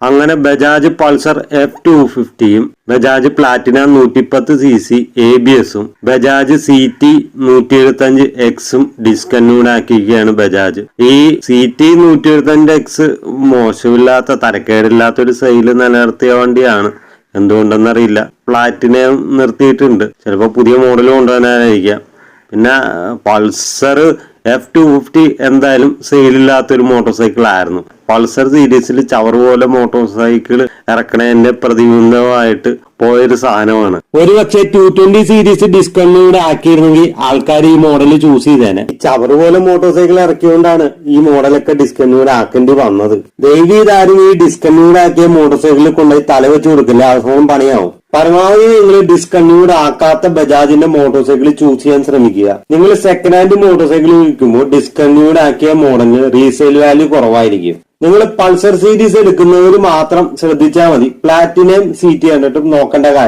അങ്ങനെ ബജാജ് പൾസർ F250യും Bajaj Platina 110cc ABSഉം ബജാജ് CT 175Xഉം ഡിസ്കന്യൂഡ് ആക്കിയിരിക്കുകയാണ് ബജാജ്. ഈ CT 175X മോശമില്ലാത്ത തരക്കേടില്ലാത്ത ഒരു സെയിൽ നിലനിർത്തിയ വണ്ടിയാണ്. എന്തുകൊണ്ടെന്നറിയില്ല. പ്ലാറ്റിനം നിർത്തിയിട്ടുണ്ട്. ചിലപ്പോൾ പുതിയ മോഡൽ കൊണ്ടുവരാനായിരിക്കാം. പിന്നെ പൾസർ F250 എന്തായാലും സെയിലില്ലാത്തൊരു മോട്ടോർ സൈക്കിൾ ആയിരുന്നു. പൾസർ സീരീസിൽ ചവർ പോലെ മോട്ടോർ സൈക്കിൾ ഇറക്കണതിന്റെ പ്രതിബന്ധമായിട്ട് പോയൊരു സാധനമാണ്. ഒരുപക്ഷെ 220 സീരീസ് ഡിസ്കണ്ടിന്യൂഡ് ആക്കിയിരുന്നെങ്കിൽ ആൾക്കാർ ഈ മോഡൽ ചൂസ് ചെയ്തേനെ. ചവർ പോലെ മോട്ടോർ സൈക്കിൾ ഇറക്കിയോണ്ടാണ് ഈ മോഡലൊക്കെ ഡിസ്കണ്ടിന്യൂഡ് ആക്കേണ്ടി വന്നത്. ദയവീതാരും ഈ ഡിസ്കണ്ടിന്യൂഡ് ആക്കിയ മോട്ടോർ സൈക്കിളിൽ കൊണ്ടുപോയി തല വെച്ച് കൊടുക്കില്ല, അവസരം പണിയാവും. പരമാവധി നിങ്ങൾ ഡിസ്കണ്ടിന്യൂഡ് ആക്കാത്ത ബജാജിന്റെ മോട്ടോർ സൈക്കിൾ ചൂസ് ചെയ്യാൻ ശ്രമിക്കുക. നിങ്ങൾ സെക്കൻഡ് ഹാൻഡ് മോട്ടോർ സൈക്കിൾ വിൽക്കുമ്പോൾ ഡിസ്കണ്ടിന്യൂഡ് ആക്കിയ മോഡലിന് റീസെയിൽ വാല്യൂ കുറവായിരിക്കും. നിങ്ങൾ പൾസർ സീരീസ് എടുക്കുന്നവർ മാത്രം ശ്രദ്ധിച്ചാൽ മതി. പ്ലാറ്റിനം CT കണ്ടിട്ടും നോക്കേണ്ട കാര്യം.